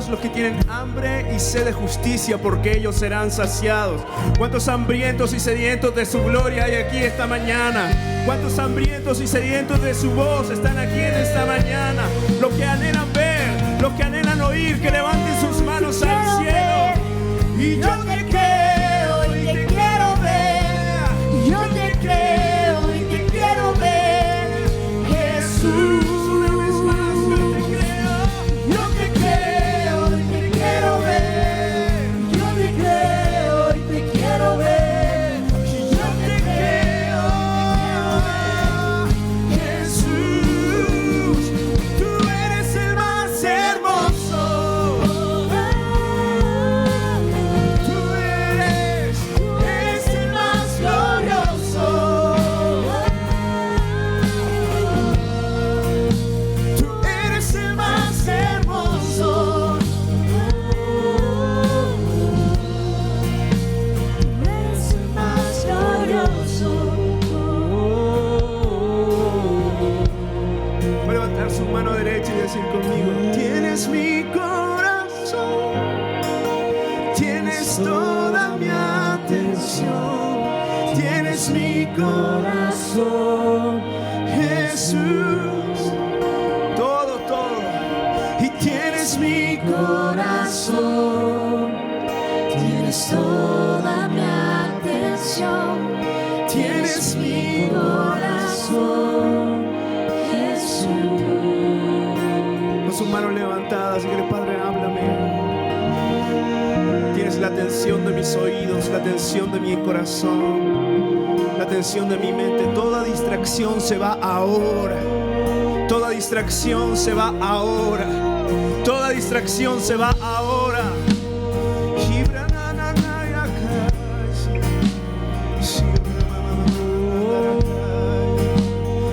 Bienaventurados los que tienen hambre y sed de justicia, porque ellos serán saciados. ¿Cuántos hambrientos y sedientos de su gloria hay aquí esta mañana? ¿Cuántos hambrientos y sedientos de su voz están aquí en esta mañana? Los que anhelan ver, los que anhelan oír, que levanten sus manos al cielo. Y yo te creo y te quiero ver. Yo te creo y te quiero ver, Jesús. Corazón, Jesús, todo, y tienes mi corazón, tienes toda mi atención, tienes mi corazón, Jesús. Con sus manos levantadas, y que el Padre, háblame. Tienes la atención de mis oídos, la atención de mi corazón, la atención de mi mente. Toda distracción se va ahora. Toda distracción se va ahora. Toda distracción se va ahora.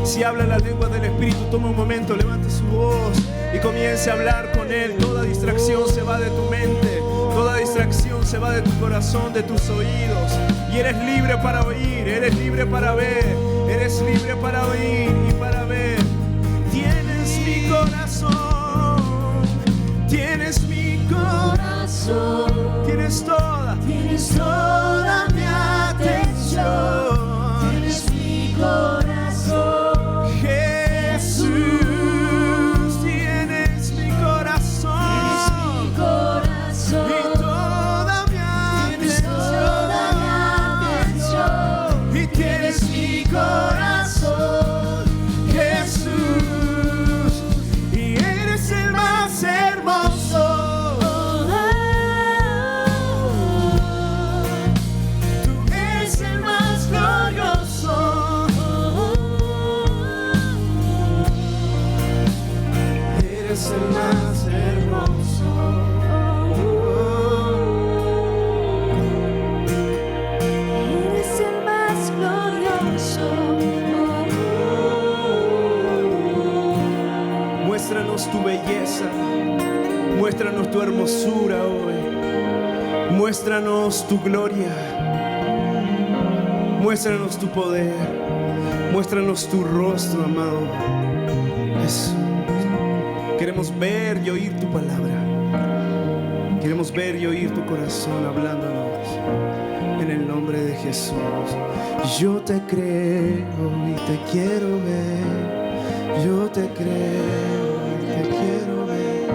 Si habla la lengua del Espíritu, toma un momento, levante su voz y comience a hablar con Él. Toda distracción se va de tu mente. Toda distracción se va de tu corazón, de tus oídos. Y eres libre para oír, eres libre para ver, eres libre para oír y para ver. Tienes mi corazón, tienes mi corazón, tienes toda mi atención, tienes mi corazón, Jesús, tienes mi corazón, y toda mi atención, y tienes mi corazón, Jesús, y eres el más hermoso. Tú eres el más glorioso. Eres el más hermoso. eres el más glorioso. Muéstranos tu belleza, muéstranos tu hermosura hoy, muéstranos tu gloria, muéstranos tu poder, muéstranos tu rostro, amado Jesús. Queremos ver y oír tu palabra, queremos ver y oír tu corazón hablándonos en el nombre de Jesús. Yo te creo y te quiero ver, yo te creo y te quiero ver,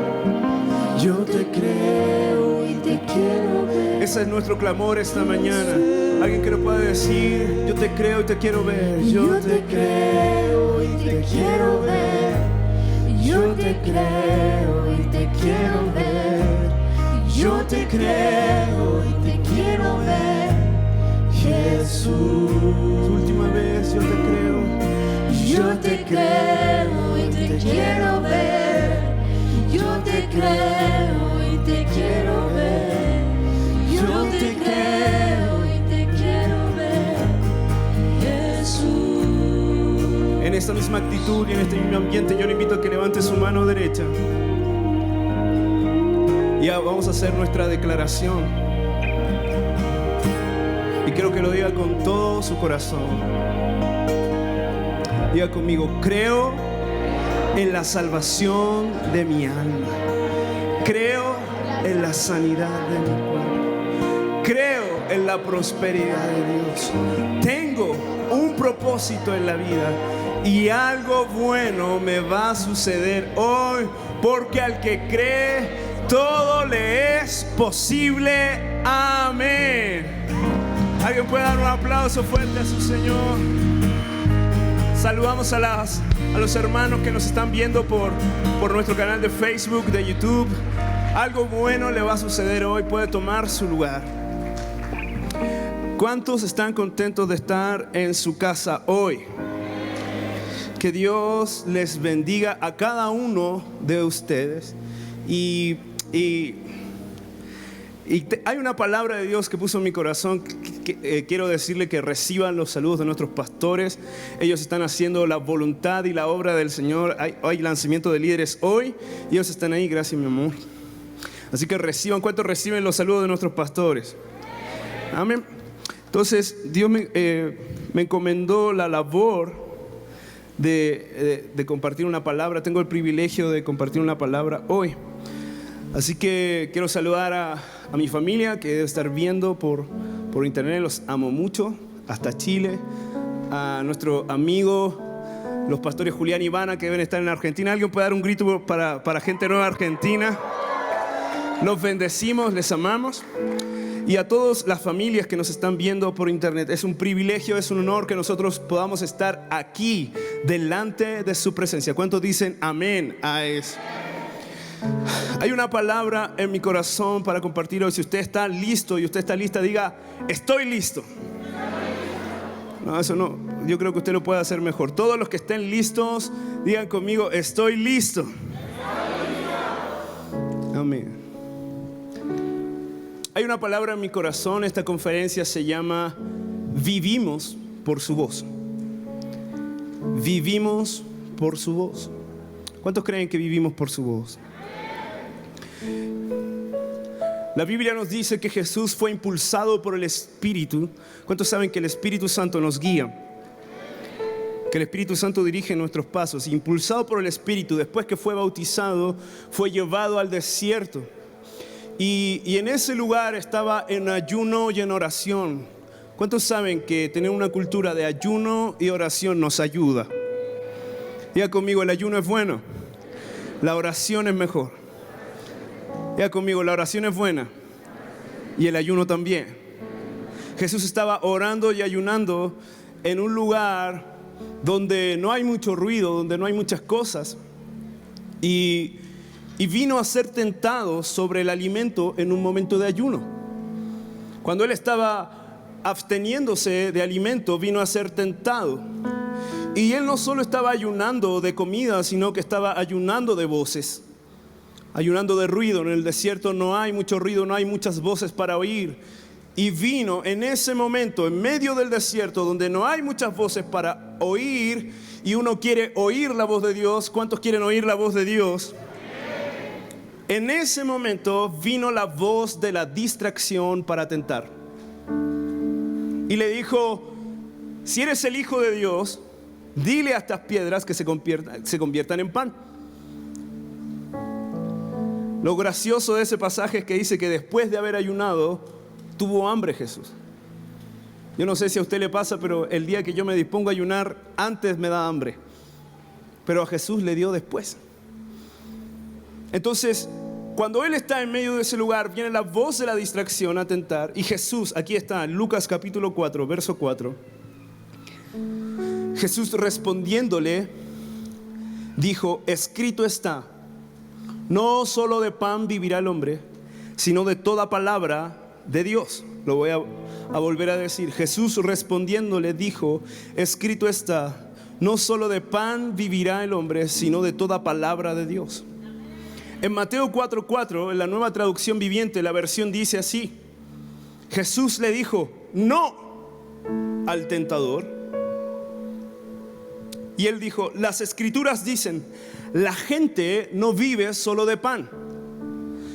yo te creo y te quiero ver. Ese es nuestro clamor esta mañana. Alguien que lo pueda decir: yo te creo y te quiero ver, Yo te creo y te quiero ver, yo te creo y te quiero ver, yo te creo y te quiero ver, Jesús. Última vez, yo te creo. Yo te creo y te quiero ver, yo te creo y te quiero ver, yo te creo y te quiero ver, Jesús. En esta misma actitud y en este mismo ambiente, yo le invito a que levante su mano derecha. Y ya vamos a hacer nuestra declaración. Y quiero que lo diga con todo su corazón. Diga conmigo: creo en la salvación de mi alma. Creo en la sanidad de mi cuerpo. Creo en la prosperidad de Dios. Tengo un propósito en la vida y algo bueno me va a suceder hoy, porque al que cree, todo le es posible. Amén. ¿Alguien puede dar un aplauso fuerte a su Señor? Saludamos a los hermanos que nos están viendo por nuestro canal de Facebook, de YouTube. Algo bueno le va a suceder hoy. Puede tomar su lugar. ¿Cuántos están contentos de estar en su casa hoy? Que Dios les bendiga a cada uno de ustedes. Y hay una palabra de Dios que puso en mi corazón que quiero decirle que reciban los saludos de nuestros pastores. Ellos están haciendo la voluntad y la obra del Señor. Hay lanzamiento de líderes hoy y ellos están ahí. Gracias, mi amor. Así que reciban. ¿Cuántos reciben los saludos de nuestros pastores? Amén. Entonces Dios me encomendó la labor de compartir una palabra. Tengo el privilegio de compartir una palabra hoy. Así que quiero saludar a mi familia que debe estar viendo por internet. Los amo mucho, hasta Chile. A nuestro amigo, los pastores Julián y Ivana, que deben estar en Argentina. ¿Alguien puede dar un grito para gente nueva Argentina? Los bendecimos, les amamos. Y a todas las familias que nos están viendo por internet, es un privilegio, es un honor que nosotros podamos estar aquí delante de su presencia. ¿Cuántos dicen amén a eso? Hay una palabra en mi corazón para compartir hoy. Si usted está listo y usted está lista, diga: estoy listo. No, eso no. Yo creo que usted lo puede hacer mejor. Todos los que estén listos, digan conmigo: estoy listo. Amén. Hay una palabra en mi corazón. Esta conferencia se llama Vivimos por su voz. Vivimos por su voz. ¿Cuántos creen que vivimos por su voz? La Biblia nos dice que Jesús fue impulsado por el Espíritu. ¿Cuántos saben que el Espíritu Santo nos guía? Que el Espíritu Santo dirige nuestros pasos. Impulsado por el Espíritu, después que fue bautizado, fue llevado al desierto. Y en ese lugar estaba en ayuno y en oración. ¿Cuántos saben que tener una cultura de ayuno y oración nos ayuda? Diga conmigo: el ayuno es bueno, la oración es mejor. Diga conmigo: la oración es buena y el ayuno también. Jesús estaba orando y ayunando en un lugar donde no hay mucho ruido, donde no hay muchas cosas, y vino a ser tentado sobre el alimento en un momento de ayuno. Cuando él estaba absteniéndose de alimento, vino a ser tentado. Y él no solo estaba ayunando de comida, sino que estaba ayunando de voces, ayunando de ruido. En el desierto no hay mucho ruido, no hay muchas voces para oír. Y vino en ese momento, en medio del desierto, donde no hay muchas voces para oír, y uno quiere oír la voz de Dios. ¿Cuántos quieren oír la voz de Dios? En ese momento vino la voz de la distracción para tentar. Y le dijo: si eres el Hijo de Dios, dile a estas piedras que se conviertan en pan. Lo gracioso de ese pasaje es que dice que después de haber ayunado, tuvo hambre Jesús. Yo no sé si a usted le pasa, pero el día que yo me dispongo a ayunar, antes me da hambre. Pero a Jesús le dio después. Entonces, cuando él está en medio de ese lugar, viene la voz de la distracción a tentar. Y Jesús, aquí está, en Lucas capítulo 4, verso 4. Jesús respondiéndole, dijo: escrito está, no solo de pan vivirá el hombre, sino de toda palabra de Dios. Lo voy a volver a decir. Jesús respondiéndole dijo: escrito está, no solo de pan vivirá el hombre, sino de toda palabra de Dios. En Mateo 4:4, en la Nueva Traducción Viviente, la versión dice así: Jesús le dijo no al tentador. Y él dijo: las Escrituras dicen, la gente no vive solo de pan,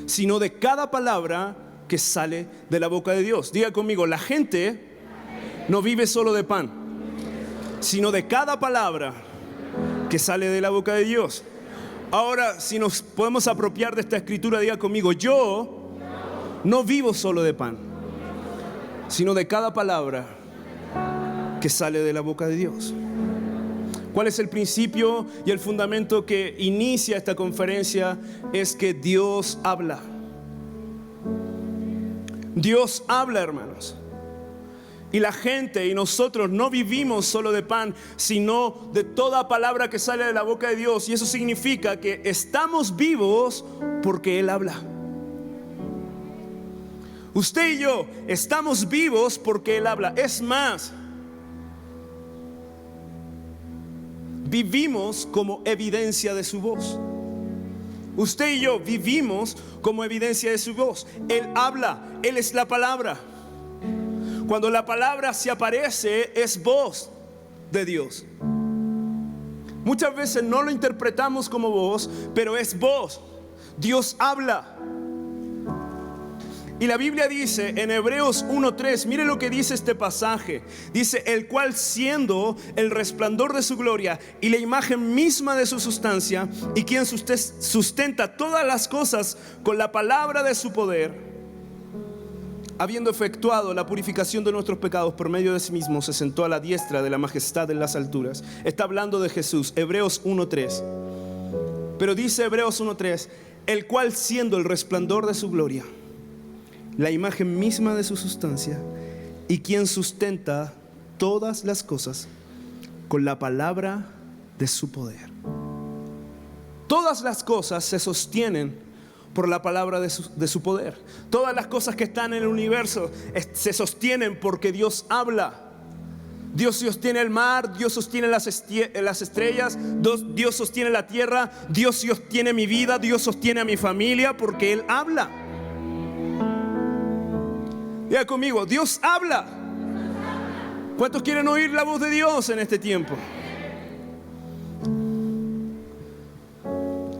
sino de cada palabra que sale de la boca de Dios. Diga conmigo: la gente no vive solo de pan, sino de cada palabra que sale de la boca de Dios. Ahora, si nos podemos apropiar de esta escritura, diga conmigo: yo no vivo solo de pan, sino de cada palabra que sale de la boca de Dios. ¿Cuál es el principio y el fundamento que inicia esta conferencia? Es que Dios habla. Dios habla, hermanos. Y la gente y nosotros no vivimos solo de pan, sino de toda palabra que sale de la boca de Dios. Y eso significa que estamos vivos porque Él habla. Usted y yo estamos vivos porque Él habla. Es más, vivimos como evidencia de su voz. Usted y yo vivimos como evidencia de su voz. Él habla, Él es la palabra. Cuando la palabra se aparece, es voz de Dios. Muchas veces no lo interpretamos como voz, pero es voz. Dios habla. Y la Biblia dice en Hebreos 1:3, mire lo que dice este pasaje. Dice: el cual, siendo el resplandor de su gloria y la imagen misma de su sustancia, y quien sustenta todas las cosas con la palabra de su poder, habiendo efectuado la purificación de nuestros pecados por medio de sí mismo, se sentó a la diestra de la majestad en las alturas. Está hablando de Jesús, Hebreos 1:3. Pero dice Hebreos 1:3, el cual, siendo el resplandor de su gloria, la imagen misma de su sustancia, y quien sustenta todas las cosas con la palabra de su poder. Todas las cosas se sostienen por la palabra de su poder. Todas las cosas que están en el universo se sostienen porque Dios habla. Dios sostiene el mar, Dios sostiene las estrellas, Dios sostiene la tierra, Dios sostiene mi vida, Dios sostiene a mi familia, porque Él habla. Diga conmigo: Dios habla. ¿Cuántos quieren oír la voz de Dios en este tiempo?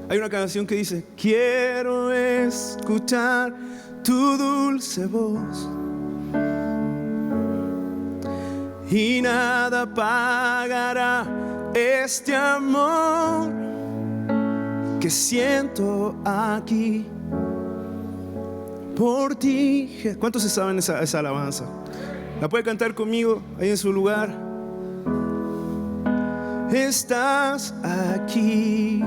Hay una canción que dice: quiero escuchar tu dulce voz, y nada apagará este amor que siento aquí por ti. ¿Cuántos se saben esa alabanza? ¿La puede cantar conmigo ahí en su lugar? Estás aquí.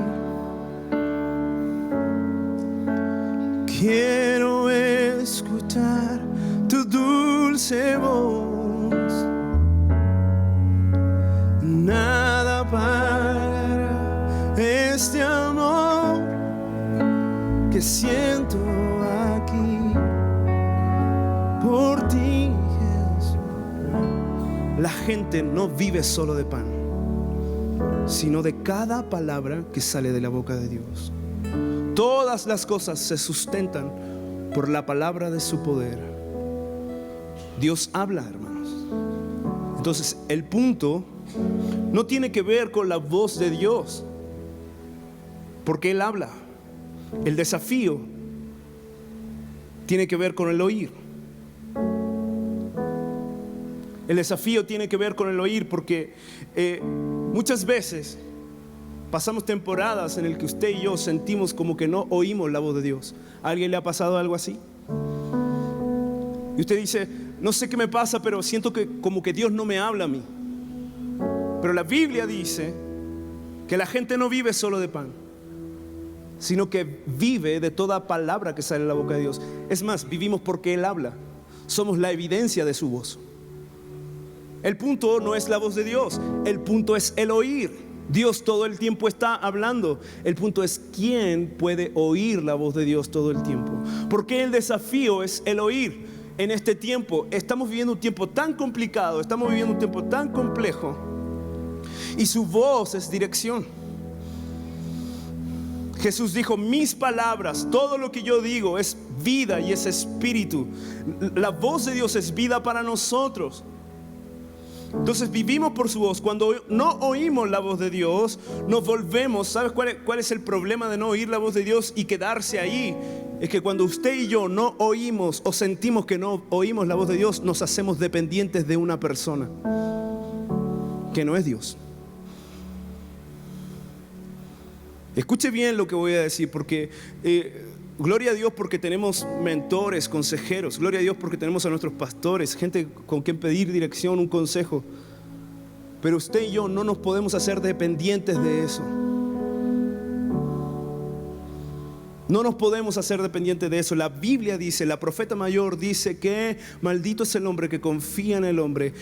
Quiero escuchar tu dulce voz. Nada apagará este amor que siento aquí por ti, Jesús. La gente no vive solo de pan, sino de cada palabra que sale de la boca de Dios. Todas las cosas se sustentan por la palabra de su poder. Dios habla, hermanos. Entonces, el punto no tiene que ver con la voz de Dios, porque Él habla. El desafío tiene que ver con el oír. El desafío tiene que ver con el oír, porque muchas veces pasamos temporadas en las que usted y yo sentimos como que no oímos la voz de Dios. ¿A alguien le ha pasado algo así? Y usted dice: no sé qué me pasa, pero siento que como que Dios no me habla a mí. Pero la Biblia dice que la gente no vive solo de pan, sino que vive de toda palabra que sale de la boca de Dios. Es más, vivimos porque Él habla. Somos la evidencia de su voz. El punto no es la voz de Dios, el punto es el oír. Dios todo el tiempo está hablando. El punto es quién puede oír la voz de Dios todo el tiempo. Porque el desafío es el oír. En este tiempo estamos viviendo un tiempo tan complicado, estamos viviendo un tiempo tan complejo, y su voz es dirección. Jesús dijo: mis palabras, todo lo que yo digo es vida y es espíritu. La voz de Dios es vida para nosotros. Entonces vivimos por su voz. Cuando no oímos la voz de Dios, nos volvemos. ¿Sabes cuál es el problema de no oír la voz de Dios y quedarse ahí? Es que cuando usted y yo no oímos o sentimos que no oímos la voz de Dios, nos hacemos dependientes de una persona que no es Dios. Escuche bien lo que voy a decir, porque gloria a Dios porque tenemos mentores, consejeros. Gloria a Dios porque tenemos a nuestros pastores, gente con quien pedir dirección, un consejo. Pero usted y yo no nos podemos hacer dependientes de eso. No nos podemos hacer dependientes de eso. La Biblia dice, la profeta mayor dice que maldito es el hombre que confía en el hombre.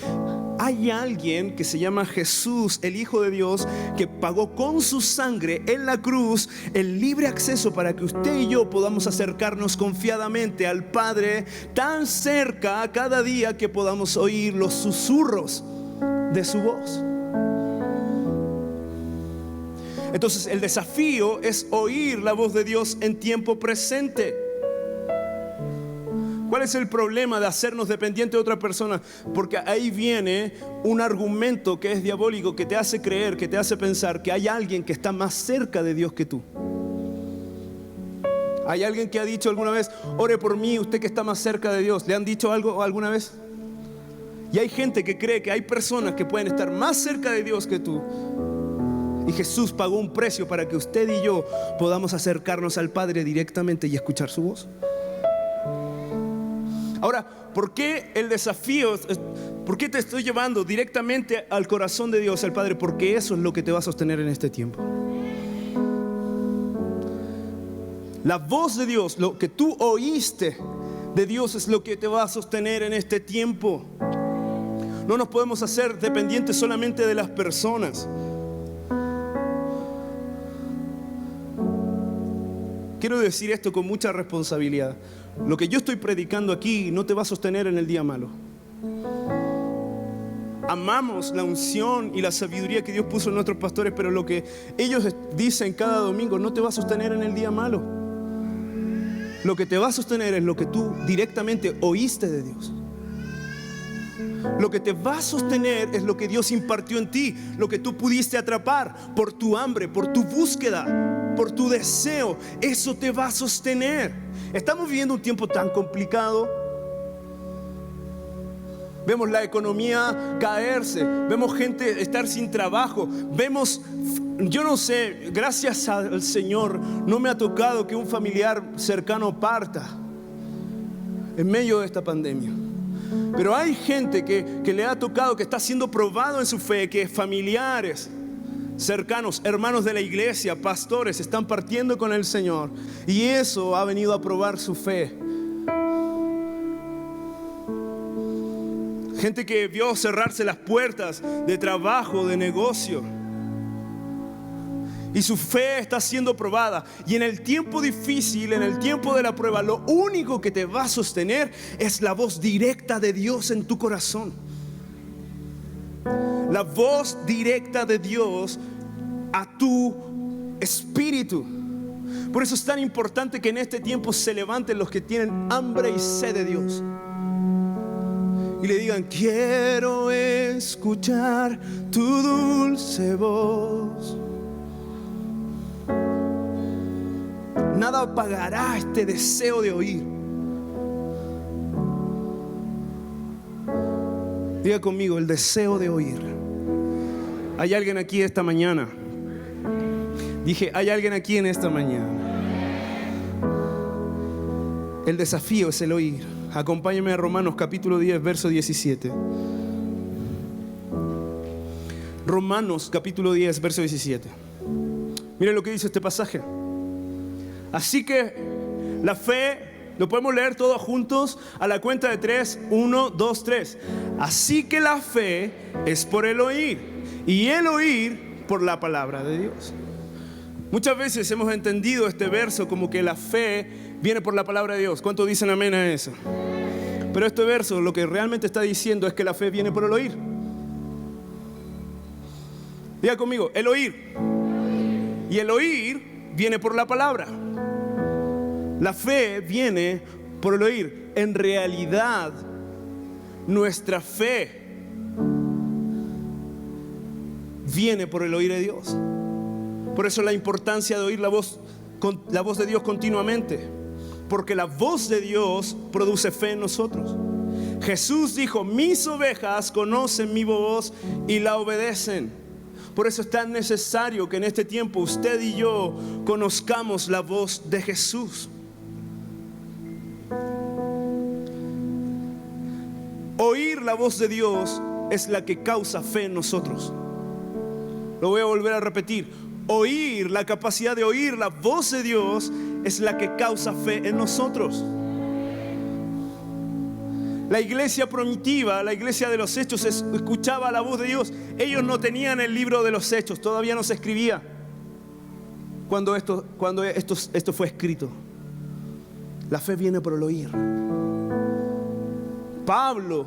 Hay alguien que se llama Jesús, el Hijo de Dios, que pagó con su sangre en la cruz el libre acceso para que usted y yo podamos acercarnos confiadamente al Padre, tan cerca cada día que podamos oír los susurros de su voz. Entonces el desafío es oír la voz de Dios en tiempo presente. ¿Cuál es el problema de hacernos dependientes de otra persona? Porque ahí viene un argumento que es diabólico, que te hace creer, que te hace pensar que hay alguien que está más cerca de Dios que tú. ¿Hay alguien que ha dicho alguna vez, ore por mí, usted que está más cerca de Dios? ¿Le han dicho algo alguna vez? Y hay gente que cree que hay personas que pueden estar más cerca de Dios que tú. Y Jesús pagó un precio para que usted y yo podamos acercarnos al Padre directamente y escuchar su voz. Ahora, ¿por qué el desafío? ¿Por qué te estoy llevando directamente al corazón de Dios, al Padre? Porque eso es lo que te va a sostener en este tiempo. La voz de Dios, lo que tú oíste de Dios, es lo que te va a sostener en este tiempo. No nos podemos hacer dependientes solamente de las personas. Quiero decir esto con mucha responsabilidad. Lo que yo estoy predicando aquí no te va a sostener en el día malo. Amamos la unción y la sabiduría que Dios puso en nuestros pastores, pero lo que ellos dicen cada domingo no te va a sostener en el día malo. Lo que te va a sostener es lo que tú directamente oíste de Dios. Lo que te va a sostener es lo que Dios impartió en ti, lo que tú pudiste atrapar por tu hambre, por tu búsqueda, por tu deseo. Eso te va a sostener. Estamos viviendo un tiempo tan complicado. Vemos la economía caerse, vemos gente estar sin trabajo, vemos, yo no sé, gracias al Señor no me ha tocado que un familiar cercano parta en medio de esta pandemia. Pero hay gente que le ha tocado, que está siendo probado en su fe, que familiares cercanos, hermanos de la iglesia, pastores, están partiendo con el Señor. Y eso ha venido a probar su fe. Gente que vio cerrarse las puertas de trabajo, de negocio. Y su fe está siendo probada. Y en el tiempo difícil, en el tiempo de la prueba, lo único que te va a sostener es la voz directa de Dios en tu corazón. La voz directa de Dios a tu espíritu. Por eso es tan importante que en este tiempo se levanten los que tienen hambre y sed de Dios. Y le digan, quiero escuchar tu dulce voz. Nada apagará este deseo de oír. Diga conmigo, el deseo de oír. ¿Hay alguien aquí esta mañana? Dije, hay alguien aquí en esta mañana. El desafío es el oír. Acompáñame a Romanos capítulo 10, verso 17. Romanos capítulo 10, verso 17. Miren lo que dice este pasaje. Así que la fe, lo podemos leer todos juntos a la cuenta de 3, 1, 2, 3. Así que la fe es por el oír, y el oír por la palabra de Dios. Muchas veces hemos entendido este verso como que la fe viene por la palabra de Dios. ¿Cuántos dicen amén a eso? Pero este verso lo que realmente está diciendo es que la fe viene por el oír. Diga conmigo, el oír. Y el oír viene por la palabra. La fe viene por el oír. En realidad, nuestra fe viene por el oír de Dios. Por eso la importancia de oír la voz de Dios continuamente. Porque la voz de Dios produce fe en nosotros. Jesús dijo, mis ovejas conocen mi voz y la obedecen. Por eso es tan necesario que en este tiempo usted y yo conozcamos la voz de Jesús. Oír la voz de Dios es la que causa fe en nosotros. Lo voy a volver a repetir. Oír, la capacidad de oír la voz de Dios es la que causa fe en nosotros. La iglesia primitiva, la iglesia de los Hechos, escuchaba la voz de Dios. Ellos no tenían el libro de los Hechos, todavía no se escribía cuando esto fue escrito. La fe viene por el oír. Pablo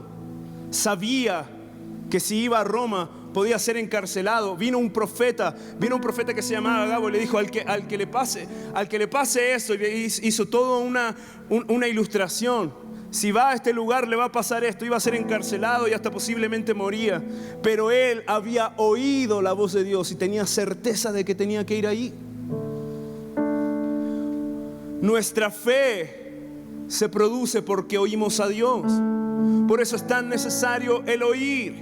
sabía que si iba a Roma podía ser encarcelado. Vino un profeta que se llamaba Agabo y le dijo al que le pase esto, y hizo toda una ilustración. Si va a este lugar le va a pasar esto, iba a ser encarcelado y hasta posiblemente moría. Pero él había oído la voz de Dios y tenía certeza de que tenía que ir ahí. Nuestra fe se produce porque oímos a Dios. Por eso es tan necesario el oír.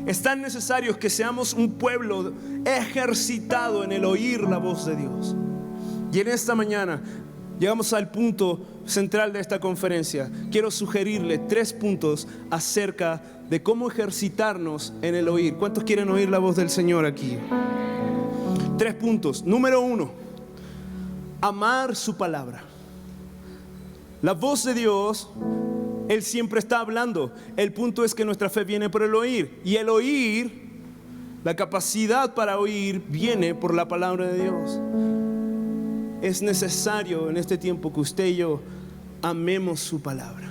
Es tan necesario que seamos un pueblo ejercitado en el oír la voz de Dios. Y en esta mañana llegamos al punto central de esta conferencia. Quiero sugerirle 3 puntos acerca de cómo ejercitarnos en el oír. ¿Cuántos quieren oír la voz del Señor aquí? 3 puntos. Número 1, amar su palabra. La voz de Dios, Él siempre está hablando. El punto es que nuestra fe viene por el oír. Y el oír, la capacidad para oír, viene por la palabra de Dios. Es necesario en este tiempo que usted y yo amemos su palabra.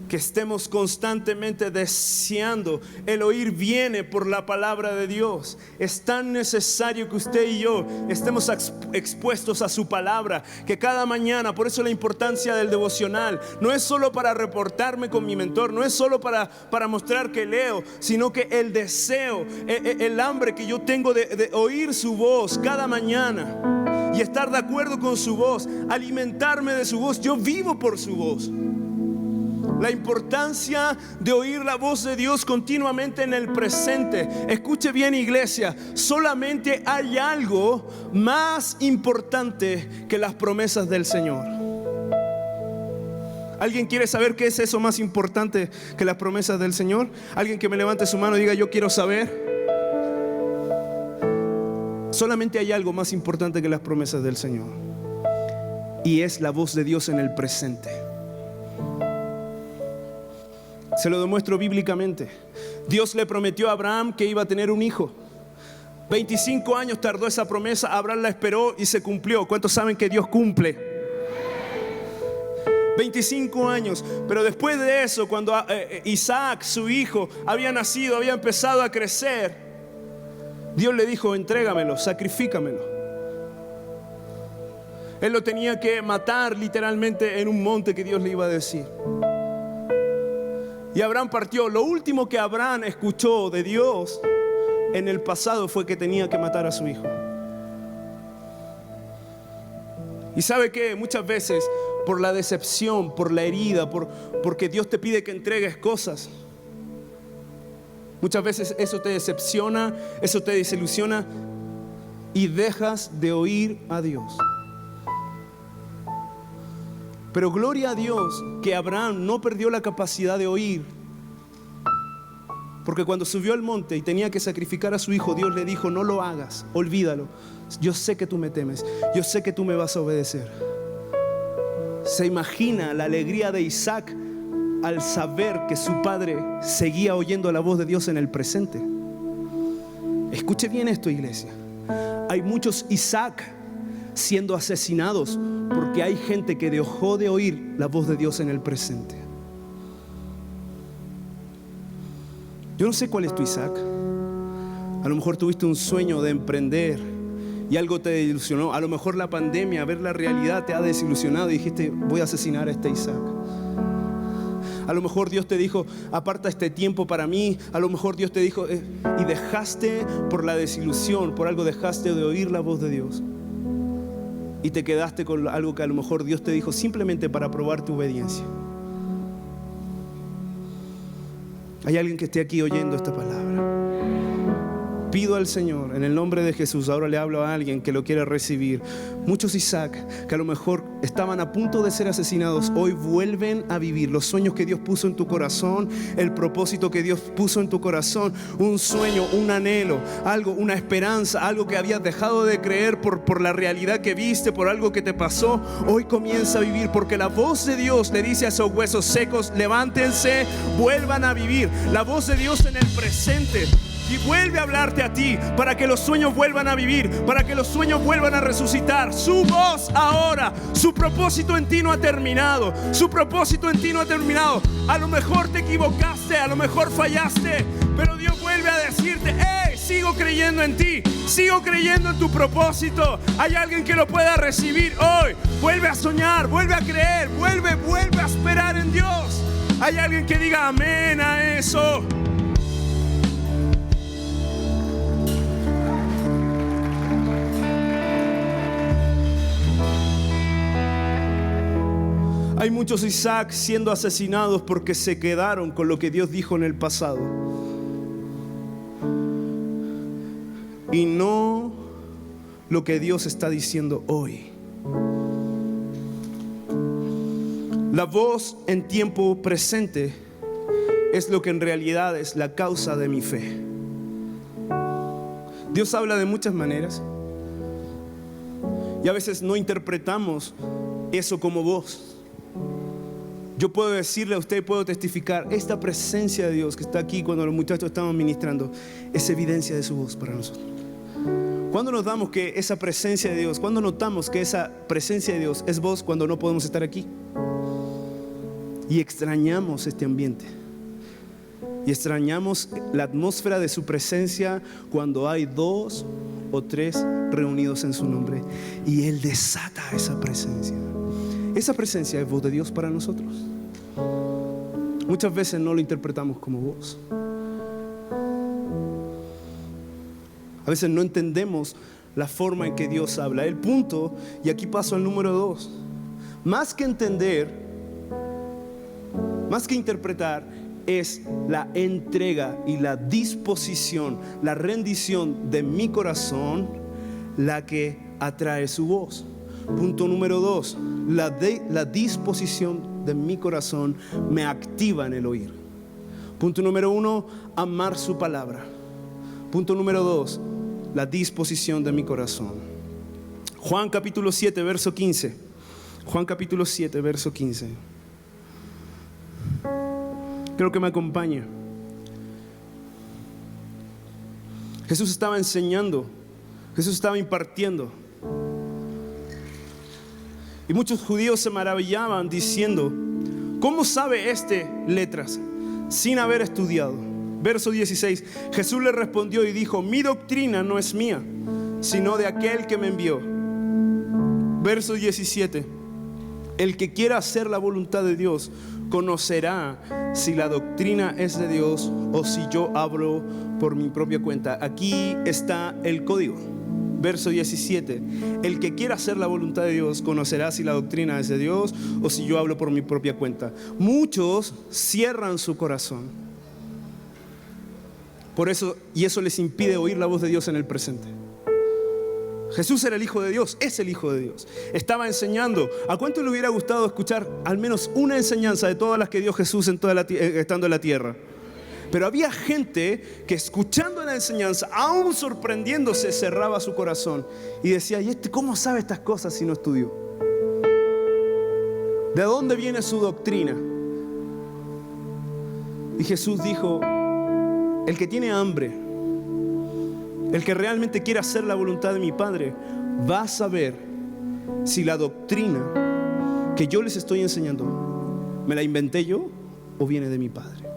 Que estemos constantemente deseando. El oír viene por la palabra de Dios. Es tan necesario que usted y yo estemos expuestos a su palabra, que cada mañana, por eso la importancia del devocional, no es solo para reportarme con mi mentor, no es solo para mostrar que leo, sino que el deseo, el hambre que yo tengo de oír su voz cada mañana y estar de acuerdo con su voz, alimentarme de su voz. Yo vivo por su voz. La importancia de oír la voz de Dios continuamente en el presente. Escuche bien, iglesia, solamente hay algo más importante que las promesas del Señor. ¿Alguien quiere saber qué es eso más importante que las promesas del Señor? Alguien que me levante su mano y diga: yo quiero saber. Solamente hay algo más importante que las promesas del Señor, y es la voz de Dios en el presente. Se lo demuestro bíblicamente. Dios le prometió a Abraham que iba a tener un hijo. 25 años tardó esa promesa. Abraham la esperó y se cumplió. ¿Cuántos saben que Dios cumple? 25 años. Pero después de eso, cuando Isaac, su hijo, había nacido, había empezado a crecer, Dios le dijo: entrégamelo, sacrifícamelo. Él lo tenía que matar literalmente en un monte que Dios le iba a decir. Y Abraham partió. Lo último que Abraham escuchó de Dios en el pasado fue que tenía que matar a su hijo. Y sabe que muchas veces, por la decepción, por la herida, porque Dios te pide que entregues cosas, muchas veces eso te decepciona, eso te desilusiona y dejas de oír a Dios. Pero gloria a Dios que Abraham no perdió la capacidad de oír, porque cuando subió al monte y tenía que sacrificar a su hijo, Dios le dijo: no lo hagas, olvídalo. Yo sé que tú me temes, yo sé que tú me vas a obedecer. Se imagina la alegría de Isaac al saber que su padre seguía oyendo la voz de Dios en el presente. Escuche bien esto, iglesia. Hay muchos Isaac siendo asesinados porque hay gente que dejó de oír la voz de Dios en el presente. Yo no sé cuál es tu Isaac. A lo mejor tuviste un sueño de emprender y algo te desilusionó. A lo mejor la pandemia, ver la realidad, te ha desilusionado y dijiste: voy a asesinar a este Isaac. A lo mejor Dios te dijo: aparta este tiempo para mí. A lo mejor Dios te dijo y dejaste, por la desilusión, por algo dejaste de oír la voz de Dios. Y te quedaste con algo que a lo mejor Dios te dijo simplemente para probar tu obediencia. ¿Hay alguien que esté aquí oyendo esta palabra? Pido al Señor, en el nombre de Jesús, ahora le hablo a alguien que lo quiere recibir. Muchos Isaac que a lo mejor estaban a punto de ser asesinados, hoy vuelven a vivir los sueños que Dios puso en tu corazón, el propósito que Dios puso en tu corazón, un sueño, un anhelo, algo, una esperanza, algo que habías dejado de creer por la realidad que viste, por algo que te pasó. Hoy comienza a vivir, porque la voz de Dios le dice a esos huesos secos: levántense, vuelvan a vivir. La voz de Dios en el presente y vuelve a hablarte a ti para que los sueños vuelvan a vivir, para que los sueños vuelvan a resucitar. Su voz ahora, su propósito en ti no ha terminado. Su propósito en ti no ha terminado. A lo mejor te equivocaste, a lo mejor fallaste, pero Dios vuelve a decirte: hey, sigo creyendo en ti, sigo creyendo en tu propósito. Hay alguien que lo pueda recibir hoy. Vuelve a soñar, vuelve a creer, vuelve a esperar en Dios. Hay alguien que diga amén a eso. Hay muchos Isaac siendo asesinados porque se quedaron con lo que Dios dijo en el pasado y no lo que Dios está diciendo hoy. La voz en tiempo presente es lo que en realidad es la causa de mi fe. Dios habla de muchas maneras y a veces no interpretamos eso como voz. Yo puedo decirle a usted, puedo testificar, esta presencia de Dios que está aquí cuando los muchachos estaban ministrando es evidencia de su voz para nosotros. ¿Cuándo nos damos que esa presencia de Dios, cuándo notamos que esa presencia de Dios es voz? Cuando no podemos estar aquí y extrañamos este ambiente y extrañamos la atmósfera de su presencia cuando hay 2 o 3 reunidos en su nombre y Él desata esa presencia. Esa presencia es voz de Dios para nosotros. Muchas veces no lo interpretamos como voz. A veces no entendemos la forma en que Dios habla. El punto, y aquí paso al número 2, más que entender, más que interpretar, es la entrega y la disposición, la rendición de mi corazón la que atrae su voz. Punto número 2, la disposición de mi corazón me activa en el oír. Punto número 1, amar su palabra. Punto número 2, la disposición de mi corazón. Juan capítulo 7, verso 15. Juan capítulo 7, verso 15. Creo que me acompaña. Jesús estaba enseñando, Jesús estaba impartiendo. Y muchos judíos se maravillaban diciendo: ¿cómo sabe este letras sin haber estudiado? Verso 16, Jesús le respondió y dijo: mi doctrina no es mía, sino de aquel que me envió. Verso 17, el que quiera hacer la voluntad de Dios conocerá si la doctrina es de Dios o si yo hablo por mi propia cuenta. Aquí está el código. Verso 17, el que quiera hacer la voluntad de Dios conocerá si la doctrina es de Dios o si yo hablo por mi propia cuenta. Muchos cierran su corazón por eso, y eso les impide oír la voz de Dios en el presente. Jesús era el Hijo de Dios, es el Hijo de Dios. Estaba enseñando. ¿A cuánto le hubiera gustado escuchar al menos una enseñanza de todas las que dio Jesús estando en la tierra? Pero había gente que, escuchando la enseñanza, aún sorprendiéndose, cerraba su corazón y decía: ¿y este cómo sabe estas cosas si no estudió? ¿De dónde viene su doctrina? Y Jesús dijo: el que tiene hambre, el que realmente quiere hacer la voluntad de mi Padre, va a saber si la doctrina que yo les estoy enseñando me la inventé yo o viene de mi Padre.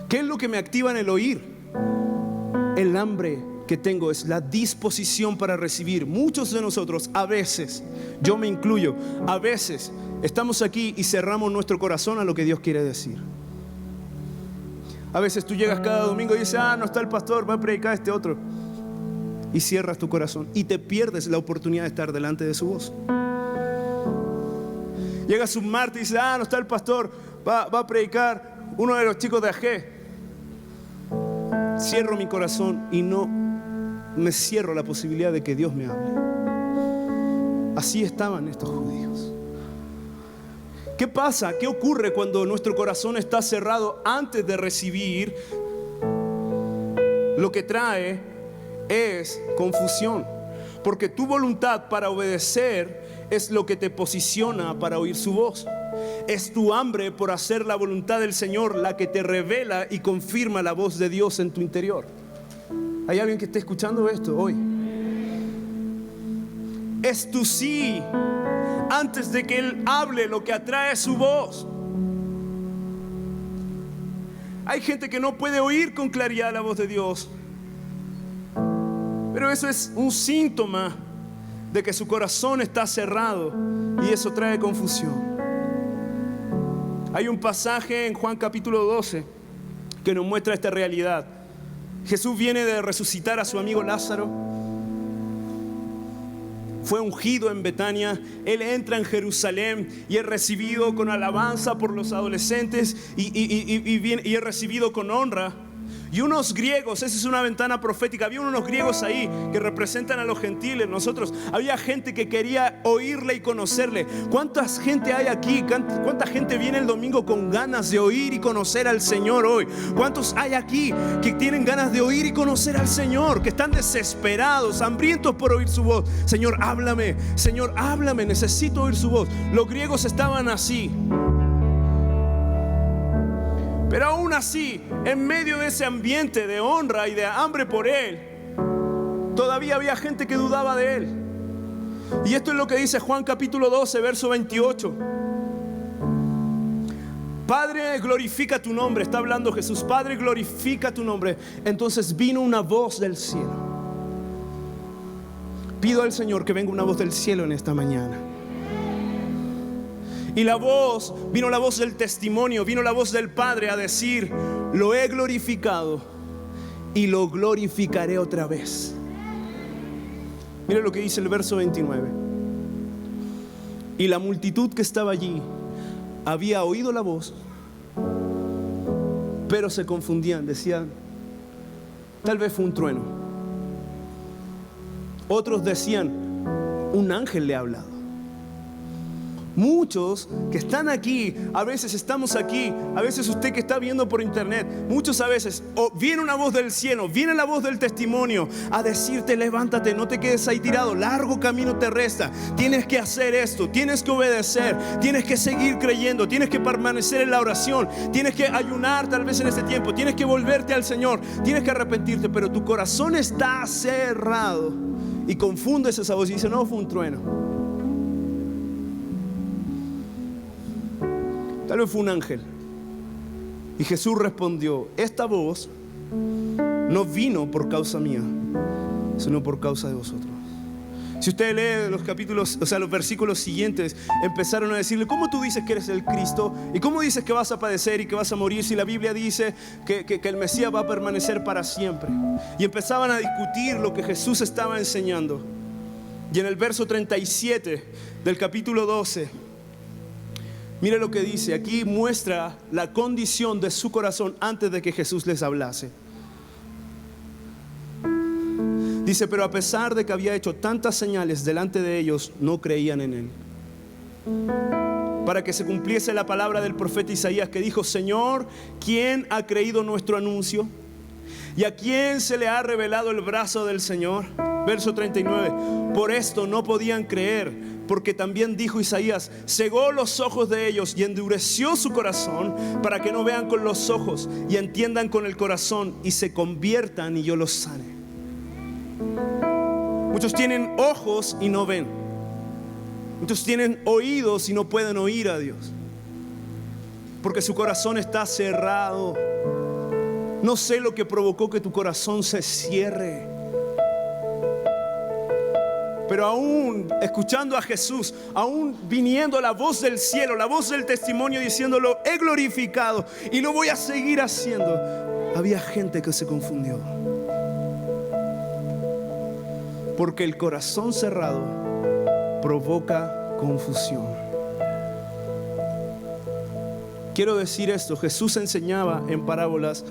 ¿Qué es lo que me activa en el oír? El hambre que tengo es la disposición para recibir. Muchos de nosotros, a veces, yo me incluyo, a veces estamos aquí y cerramos nuestro corazón a lo que Dios quiere decir. A veces tú llegas cada domingo y dices: no está el pastor, va a predicar este otro, y cierras tu corazón y te pierdes la oportunidad de estar delante de su voz. Llegas un martes y dices: no está el pastor, va a predicar uno de los chicos de AG. cierro mi corazón y no me cierro la posibilidad de que Dios me hable. Así estaban estos judíos. ¿Qué pasa? ¿Qué ocurre cuando nuestro corazón está cerrado antes de recibir? Lo que trae es confusión, porque tu voluntad para obedecer es lo que te posiciona para oír su voz. Es tu hambre por hacer la voluntad del Señor la que te revela y confirma la voz de Dios en tu interior. ¿Hay alguien que esté escuchando esto hoy? Es tu sí antes de que Él hable lo que atrae su voz. Hay gente que no puede oír con claridad la voz de Dios, pero eso es un síntoma de que su corazón está cerrado y eso trae confusión. Hay un pasaje en Juan capítulo 12 que nos muestra esta realidad. Jesús viene de resucitar a su amigo Lázaro. Fue ungido en Betania. Él entra en Jerusalén y es recibido con alabanza por los adolescentes y es recibido con honra. Y unos griegos, esa es una ventana profética, había unos griegos ahí que representan a los gentiles. Nosotros, había gente que quería oírle y conocerle. ¿Cuánta gente hay aquí? ¿Cuánta gente viene el domingo con ganas de oír y conocer al Señor hoy? ¿Cuántos hay aquí que tienen ganas de oír y conocer al Señor? Que están desesperados, hambrientos por oír su voz. Señor, háblame, necesito oír su voz. Los griegos estaban así. Pero aún así, en medio de ese ambiente de honra y de hambre por Él, todavía había gente que dudaba de Él. Y esto es lo que dice Juan capítulo 12, verso 28. Padre, glorifica tu nombre. Está hablando Jesús. Padre, glorifica tu nombre. Entonces vino una voz del cielo. Pido al Señor que venga una voz del cielo en esta mañana. Y vino la voz del testimonio, vino la voz del Padre a decir: lo he glorificado y lo glorificaré otra vez. Mire lo que dice el verso 29. Y la multitud que estaba allí había oído la voz, pero se confundían, decían: tal vez fue un trueno. Otros decían: un ángel le ha hablado. Muchos que están aquí, a veces estamos aquí, a veces usted que está viendo por internet, muchos a veces viene una voz del cielo, viene la voz del testimonio a decirte: levántate, no te quedes ahí tirado, largo camino te resta, tienes que hacer esto, tienes que obedecer, tienes que seguir creyendo, tienes que permanecer en la oración, tienes que ayunar tal vez en este tiempo, tienes que volverte al Señor, tienes que arrepentirte, pero tu corazón está cerrado y confundes esa voz y dices: no, fue un trueno. Tal vez fue un ángel. Y Jesús respondió: esta voz no vino por causa mía, sino por causa de vosotros. Si usted lee los capítulos, los versículos siguientes, empezaron a decirle: ¿cómo tú dices que eres el Cristo? ¿Y cómo dices que vas a padecer y que vas a morir si la Biblia dice que el Mesías va a permanecer para siempre? Y empezaban a discutir lo que Jesús estaba enseñando. Y en el verso 37 del capítulo 12, mire lo que dice. Aquí muestra la condición de su corazón antes de que Jesús les hablase. Dice: pero a pesar de que había hecho tantas señales delante de ellos, no creían en Él. Para que se cumpliese la palabra del profeta Isaías, que dijo: Señor, ¿quién ha creído nuestro anuncio? ¿Y a quién se le ha revelado el brazo del Señor? Verso 39. Por esto no podían creer, porque también dijo Isaías: cegó los ojos de ellos y endureció su corazón, para que no vean con los ojos y entiendan con el corazón y se conviertan y yo los sane. Muchos tienen ojos y no ven. Muchos tienen oídos y no pueden oír a Dios, porque su corazón está cerrado. No sé lo que provocó que tu corazón se cierre, pero aún escuchando a Jesús, aún viniendo la voz del cielo, la voz del testimonio diciéndolo: he glorificado y lo voy a seguir haciendo, había gente que se confundió. Porque el corazón cerrado provoca confusión. Quiero decir esto: Jesús enseñaba en parábolas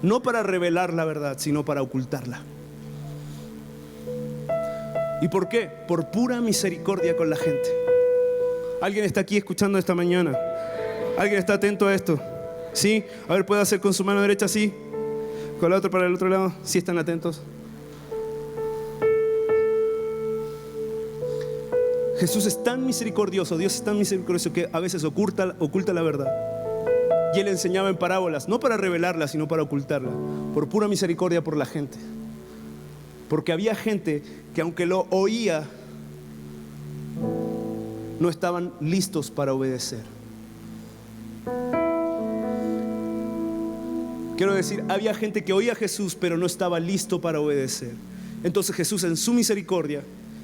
no para revelar la verdad, sino para ocultarla. ¿Y por qué? Por pura misericordia con la gente. ¿Alguien está aquí escuchando esta mañana? ¿Alguien está atento a esto? ¿Sí? A ver, ¿puede hacer con su mano derecha así? Con la otra para el otro lado. ¿Sí están atentos? Jesús es tan misericordioso, Dios es tan misericordioso que a veces oculta la verdad. Y Él enseñaba en parábolas, no para revelarla, sino para ocultarla, por pura misericordia por la gente. Porque había gente que aunque lo oía, no estaban listos para obedecer. Quiero decir, había gente que oía a Jesús, pero no estaba listo para obedecer. Entonces Jesús en su misericordia,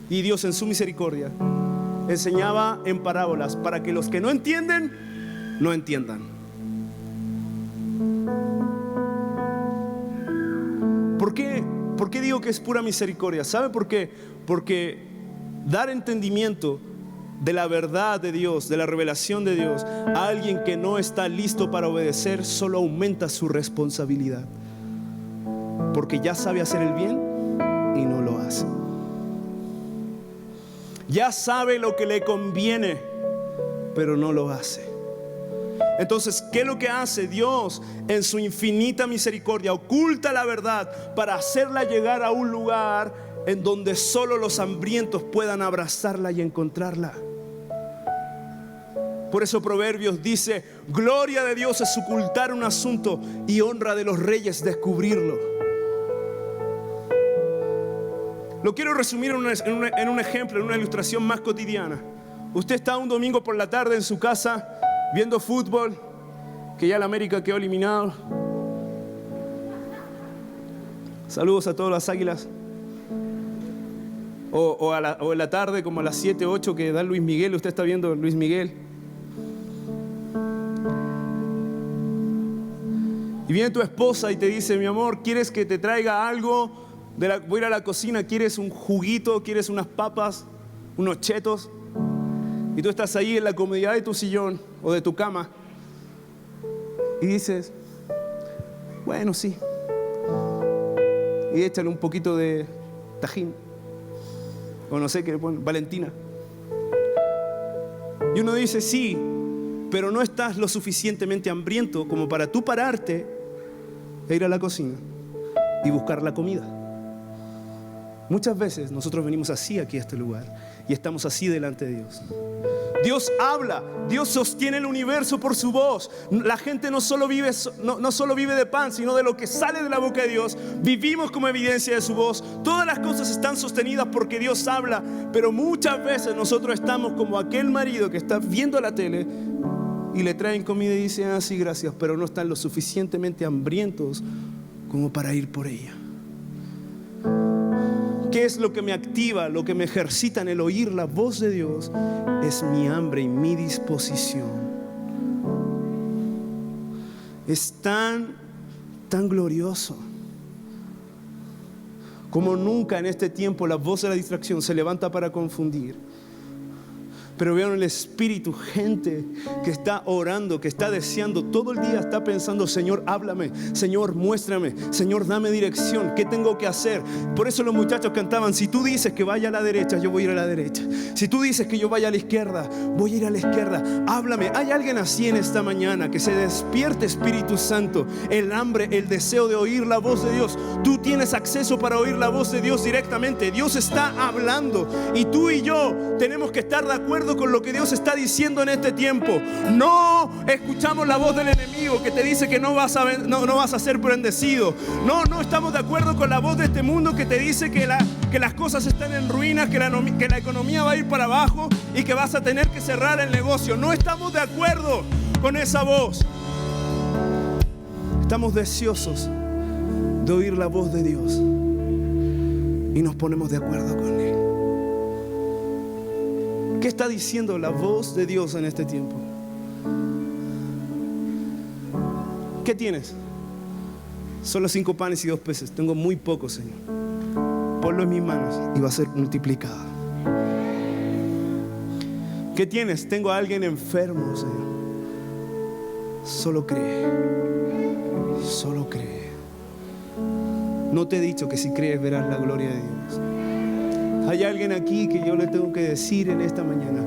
y Dios en su misericordia, enseñaba en parábolas para que los que no entienden, no entiendan. ¿Por qué digo que es pura misericordia? ¿Sabe por qué? Porque dar entendimiento de la verdad de Dios, de la revelación de Dios, a alguien que no está listo para obedecer, solo aumenta su responsabilidad. Porque ya sabe hacer el bien y no lo hace. Ya sabe lo que le conviene, pero no lo hace. Entonces, ¿qué es lo que hace Dios? En su infinita misericordia oculta la verdad para hacerla llegar a un lugar en donde solo los hambrientos puedan abrazarla y encontrarla. Por eso Proverbios dice: gloria de Dios es ocultar un asunto y honra de los reyes descubrirlo. Lo quiero resumir en un ejemplo, en una ilustración más cotidiana. Usted está un domingo por la tarde en su casa viendo fútbol, que ya la América quedó eliminado. Saludos a todas las águilas. O en la tarde, como a las 7, 8, que da Luis Miguel. Usted está viendo Luis Miguel. Y viene tu esposa y te dice: mi amor, ¿quieres que te traiga algo? Voy a ir a la cocina, ¿quieres un juguito? ¿Quieres unas papas? ¿Unos chetos? Y tú estás ahí en la comodidad de tu sillón o de tu cama y dices: bueno, sí. Y échale un poquito de tajín, o no sé qué le ponen, Valentina. Y uno dice: sí, pero no estás lo suficientemente hambriento como para tú pararte e ir a la cocina y buscar la comida. Muchas veces nosotros venimos así aquí a este lugar y estamos así delante de Dios. Dios habla, Dios sostiene el universo por su voz. La gente no solo vive de pan, sino de lo que sale de la boca de Dios. Vivimos como evidencia de su voz. Todas las cosas están sostenidas porque Dios habla. Pero muchas veces nosotros estamos como aquel marido que está viendo la tele y le traen comida y dice: ah, sí, gracias, pero no están lo suficientemente hambrientos como para ir por ella. ¿Qué es lo que me activa, lo que me ejercita en el oír la voz de Dios? Es mi hambre y mi disposición. Es tan glorioso como nunca en este tiempo la voz de la distracción se levanta para confundir. Pero veo en el Espíritu gente que está orando, que está deseando, todo el día está pensando: Señor, háblame, Señor, muéstrame, Señor, dame dirección, ¿qué tengo que hacer? Por eso los muchachos cantaban: si tú dices que vaya a la derecha, yo voy a ir a la derecha. Si tú dices que yo vaya a la izquierda, voy a ir a la izquierda. Háblame. Hay alguien así en esta mañana, que se despierte, Espíritu Santo, el hambre, el deseo de oír la voz de Dios. Tú tienes acceso para oír la voz de Dios directamente. Dios está hablando y tú y yo tenemos que estar de acuerdo con lo que Dios está diciendo en este tiempo. No escuchamos la voz del enemigo que te dice que no vas a ser bendecido. No estamos de acuerdo con la voz de este mundo que te dice que las cosas están en ruinas, que la economía va a ir para abajo y que vas a tener que cerrar el negocio. No estamos de acuerdo con esa voz. Estamos deseosos de oír la voz de Dios y nos ponemos de acuerdo con Él. ¿Qué está diciendo la voz de Dios en este tiempo? ¿Qué tienes? Solo 5 panes y 2 peces. Tengo muy poco, Señor. Ponlo en mis manos y va a ser multiplicado. ¿Qué tienes? Tengo a alguien enfermo, Señor. Solo cree. Solo cree. No te he dicho que si crees verás la gloria de Dios. Hay alguien aquí que yo le tengo que decir en esta mañana: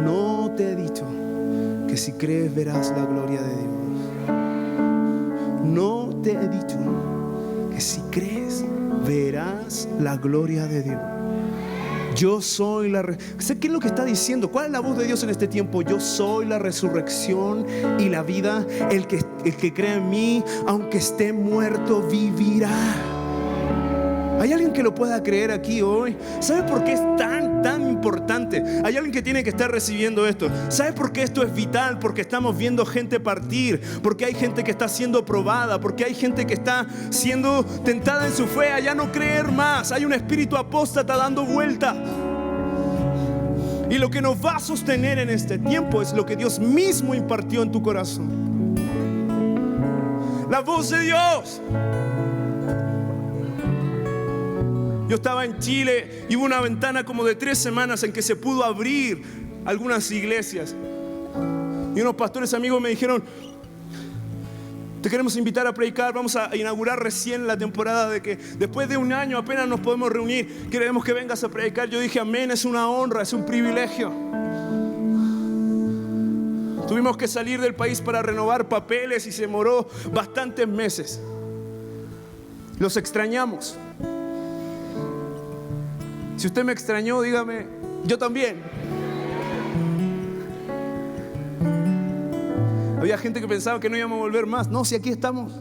no te he dicho que si crees verás la gloria de Dios. No te he dicho que si crees verás la gloria de Dios. Yo soy la ¿Sé qué es lo que está diciendo? ¿Cuál es la voz de Dios en este tiempo? Yo soy la resurrección y la vida. El que cree en mí, aunque esté muerto, vivirá. ¿Hay alguien que lo pueda creer aquí hoy? ¿Sabe por qué es tan importante? Hay alguien que tiene que estar recibiendo esto. ¿Sabe por qué esto es vital? Porque estamos viendo gente partir, porque hay gente que está siendo probada, porque hay gente que está siendo tentada en su fe a ya no creer más. Hay un espíritu apóstata dando vuelta. Y lo que nos va a sostener en este tiempo es lo que Dios mismo impartió en tu corazón. La voz de Dios. Yo estaba en Chile y hubo una ventana como de 3 semanas en que se pudo abrir algunas iglesias. Y unos pastores amigos me dijeron: te queremos invitar a predicar. Vamos a inaugurar recién la temporada de que después de 1 año apenas nos podemos reunir. Queremos que vengas a predicar. Yo dije: amén, es una honra, es un privilegio. Tuvimos que salir del país para renovar papeles y se demoró bastantes meses. Los extrañamos. Si usted me extrañó, dígame: yo también. Había gente que pensaba que no íbamos a volver más. No, si aquí estamos,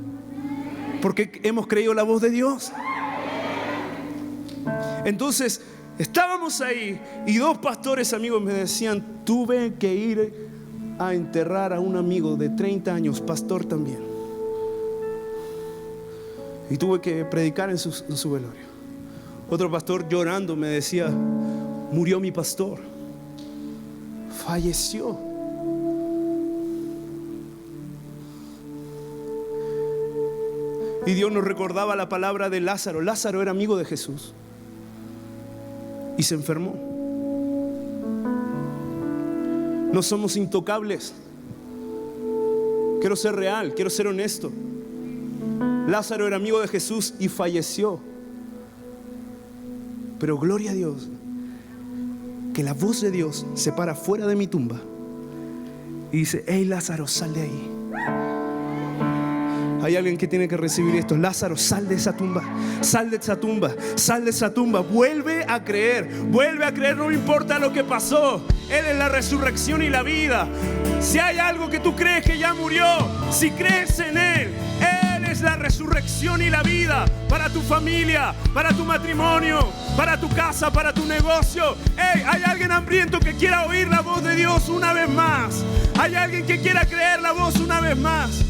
porque hemos creído la voz de Dios. Entonces estábamos ahí y 2 pastores amigos me decían: tuve que ir a enterrar a un amigo de 30 años, pastor también, y tuve que predicar en su velorio. Otro pastor llorando me decía: murió mi pastor, falleció. Y Dios nos recordaba la palabra de Lázaro. Lázaro era amigo de Jesús y se enfermó. No somos intocables. Quiero ser real, quiero ser honesto. Lázaro era amigo de Jesús y falleció. Pero gloria a Dios, que la voz de Dios se para fuera de mi tumba y dice: hey Lázaro, sal de ahí. Hay alguien que tiene que recibir esto. Lázaro, sal de esa tumba, sal de esa tumba, sal de esa tumba. Vuelve a creer, no importa lo que pasó. Él es la resurrección y la vida. Si hay algo que tú crees que ya murió, si crees en Él, Él es la resurrección y la vida para tu familia, para tu matrimonio, para tu casa, para tu negocio. Hey, hay alguien hambriento que quiera oír la voz de Dios una vez más. Hay alguien que quiera creer la voz una vez más.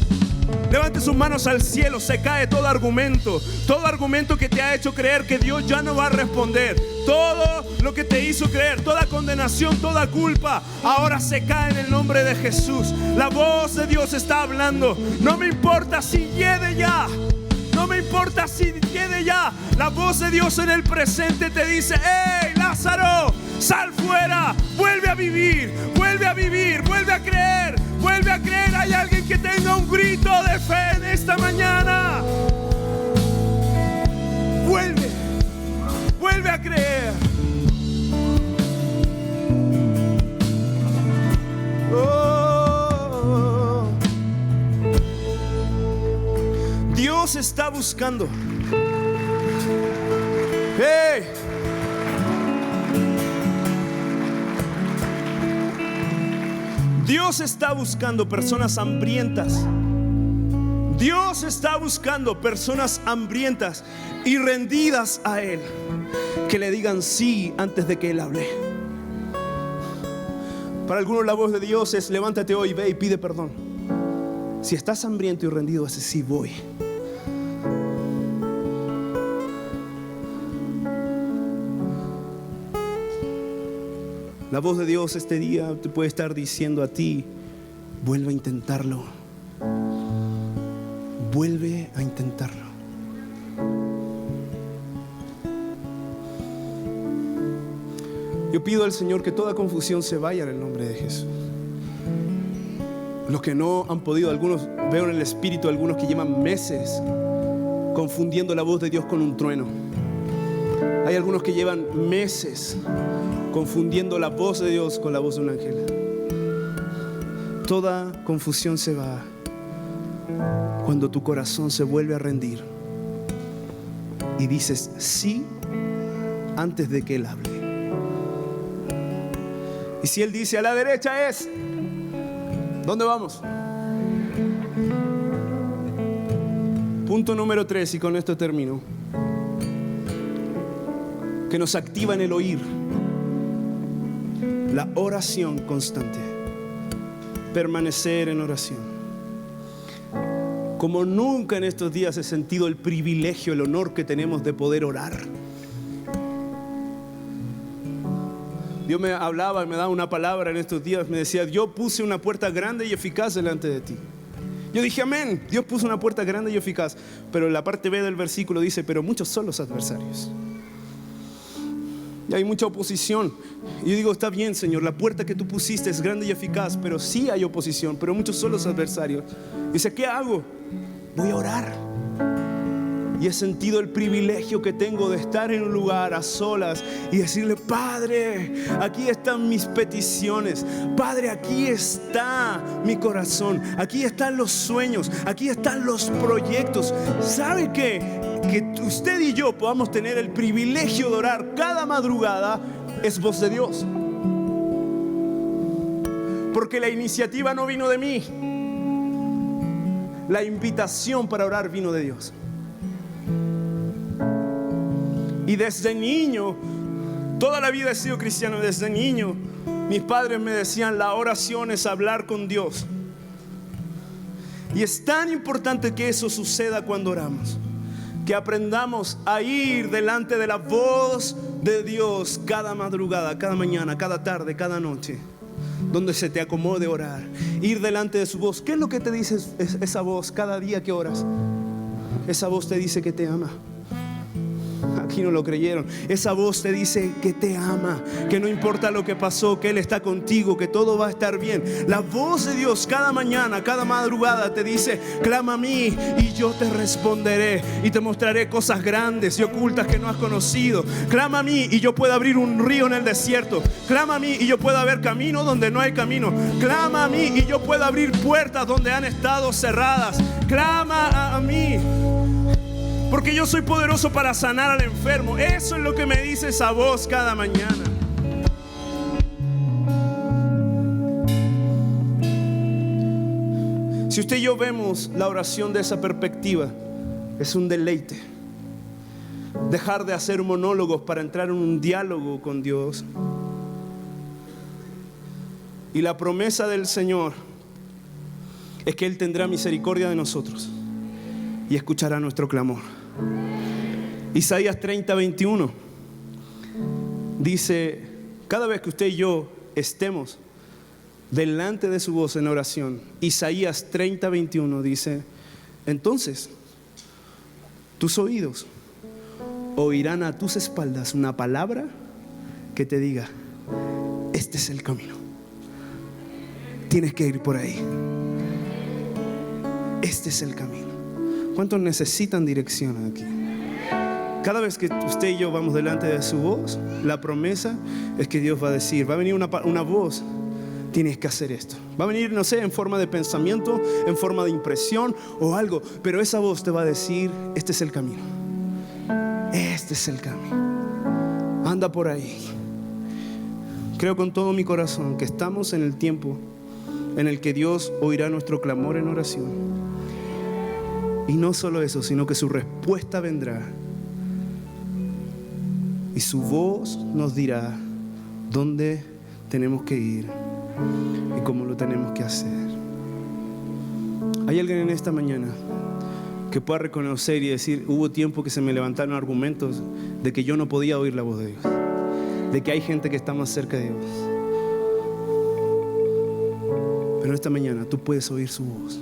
Levante sus manos al cielo. Se cae todo argumento que te ha hecho creer que Dios ya no va a responder. Todo lo que te hizo creer, toda condenación, toda culpa, ahora se cae en el nombre de Jesús. La voz de Dios está hablando. No me importa si hiede ya, no me importa si hiede ya. La voz de Dios en el presente te dice: hey Lázaro, sal fuera, vuelve a vivir, vuelve a vivir, vuelve a creer, vuelve a creer. Hay alguien que tenga un grito de fe en esta mañana. Vuelve a creer. Oh. Dios está buscando. Hey. Dios está buscando personas hambrientas. Dios está buscando personas hambrientas y rendidas a Él, que le digan sí antes de que Él hable. Para algunos la voz de Dios es: levántate hoy, ve y pide perdón. Si estás hambriento y rendido, ese sí, voy. La voz de Dios este día te puede estar diciendo a ti: vuelve a intentarlo. Vuelve a intentarlo. Yo pido al Señor que toda confusión se vaya en el nombre de Jesús. Los que no han podido, algunos veo en el espíritu, algunos que llevan meses confundiendo la voz de Dios con un trueno. Hay algunos que llevan meses confundiendo la voz de Dios con la voz de un ángel. Toda confusión se va cuando tu corazón se vuelve a rendir y dices sí antes de que Él hable. Y si Él dice a la derecha es, ¿dónde vamos? Punto número 3, y con esto termino, que nos activa en el oír: la oración constante. Permanecer en oración. Como nunca en estos días he sentido el privilegio, el honor que tenemos de poder orar. Dios me hablaba y me daba una palabra en estos días. Me decía: yo puse una puerta grande y eficaz delante de ti. Yo dije amén. Dios puso una puerta grande y eficaz. Pero en la parte B del versículo dice: pero muchos son los adversarios. Y hay mucha oposición. Y yo digo: está bien, Señor, la puerta que tú pusiste es grande y eficaz, pero sí hay oposición, pero muchos son los adversarios. Dice: ¿qué hago? Voy a orar. Y he sentido el privilegio que tengo de estar en un lugar a solas y decirle: Padre, aquí están mis peticiones. Padre, aquí está mi corazón. Aquí están los sueños. Aquí están los proyectos. ¿Sabe qué? Que usted y yo podamos tener el privilegio de orar cada madrugada es voz de Dios. Porque la iniciativa no vino de mí. La invitación para orar vino de Dios. Y desde niño, toda la vida he sido cristiano. Desde niño, mis padres me decían: la oración es hablar con Dios. Y es tan importante que eso suceda cuando oramos, que aprendamos a ir delante de la voz de Dios cada madrugada, cada mañana, cada tarde, cada noche, donde se te acomode orar. Ir delante de su voz. ¿Qué es lo que te dice esa voz cada día que oras? Esa voz te dice que te ama. Aquí no lo creyeron. Esa voz te dice que te ama, que no importa lo que pasó, que Él está contigo, que todo va a estar bien. La voz de Dios cada mañana, cada madrugada te dice: clama a mí y yo te responderé y te mostraré cosas grandes y ocultas que no has conocido. Clama a mí y yo puedo abrir un río en el desierto. Clama a mí y yo puedo haber camino donde no hay camino. Clama a mí y yo puedo abrir puertas donde han estado cerradas. Clama a mí, porque yo soy poderoso para sanar al enfermo. Eso es lo que me dice esa voz cada mañana. Si usted y yo vemos la oración de esa perspectiva, es un deleite. Dejar de hacer monólogos para entrar en un diálogo con Dios. Y la promesa del Señor es que Él tendrá misericordia de nosotros y escuchará nuestro clamor. Isaías 30:21 dice: cada vez que usted y yo estemos delante de su voz en oración, Isaías 30:21 dice: entonces tus oídos oirán a tus espaldas una palabra que te diga: este es el camino, tienes que ir por ahí, este es el camino. ¿Cuántos necesitan dirección aquí? Cada vez que usted y yo vamos delante de su voz, la promesa es que Dios va a decir, va a venir una voz: tienes que hacer esto. Va a venir, no sé, en forma de pensamiento, en forma de impresión o algo, pero esa voz te va a decir: este es el camino, este es el camino, anda por ahí. Creo con todo mi corazón que estamos en el tiempo en el que Dios oirá nuestro clamor en oración. Y no solo eso, sino que su respuesta vendrá y su voz nos dirá dónde tenemos que ir y cómo lo tenemos que hacer. ¿Hay alguien en esta mañana que pueda reconocer y decir: hubo tiempo que se me levantaron argumentos de que yo no podía oír la voz de Dios, de que hay gente que está más cerca de Dios? Pero esta mañana tú puedes oír su voz.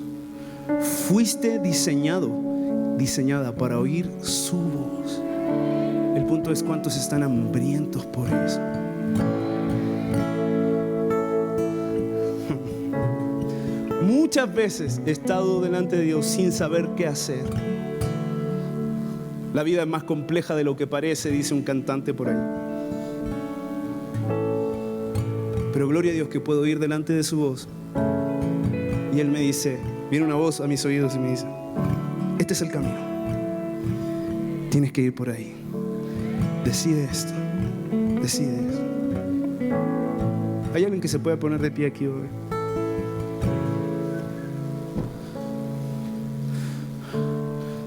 Fuiste diseñada para oír su voz. El punto es: ¿cuántos están hambrientos por eso? Muchas veces he estado delante de Dios sin saber qué hacer, La vida es más compleja de lo que parece, dice un cantante por ahí. Pero gloria a Dios que puedo ir delante de su voz. Y Él me dice, viene una voz a mis oídos y me dice, este es el camino. Tienes que ir por ahí. Decide esto. Decide esto. ¿Hay alguien que se pueda poner de pie aquí hoy?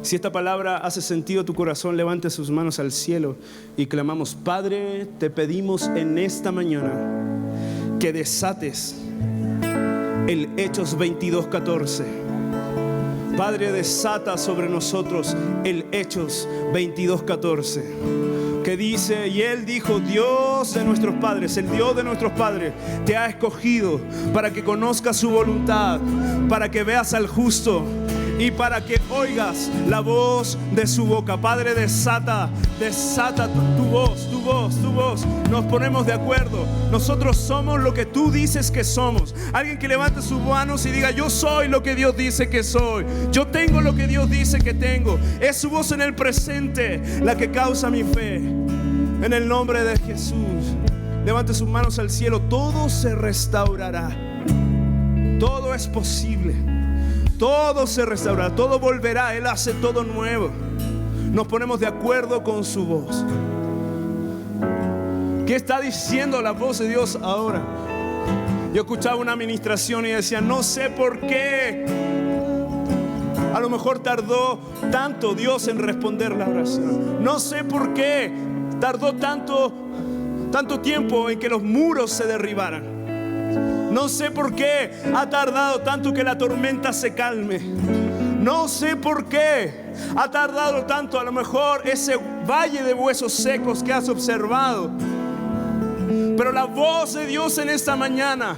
Si esta palabra hace sentido a tu corazón, levante sus manos al cielo y clamamos: Padre, te pedimos en esta mañana que desates el Hechos 22:14. Padre, desata sobre nosotros el Hechos 22:14, que dice: y Él dijo, Dios de nuestros padres, el Dios de nuestros padres te ha escogido para que conozcas su voluntad, para que veas al justo y para que oigas la voz de su boca. Padre, desata tu voz. Nos ponemos de acuerdo. Nosotros somos lo que tú dices que somos. Alguien que levante sus manos y diga: yo soy lo que Dios dice que soy. Yo tengo lo que Dios dice que tengo. Es su voz en el presente la que causa mi fe. En el nombre de Jesús, levante sus manos al cielo. Todo se restaurará. Todo es posible. Todo se restaurará, todo volverá. Él hace todo nuevo. Nos ponemos de acuerdo con su voz. ¿Qué está diciendo la voz de Dios ahora? Yo escuchaba una administración y decía: no sé por qué a lo mejor tardó tanto Dios en responder la oración. No sé por qué tardó tanto tiempo en que los muros se derribaran. No sé por qué ha tardado tanto que la tormenta se calme. No sé por qué ha tardado tanto, a lo mejor, ese valle de huesos secos que has observado. Pero la voz de Dios en esta mañana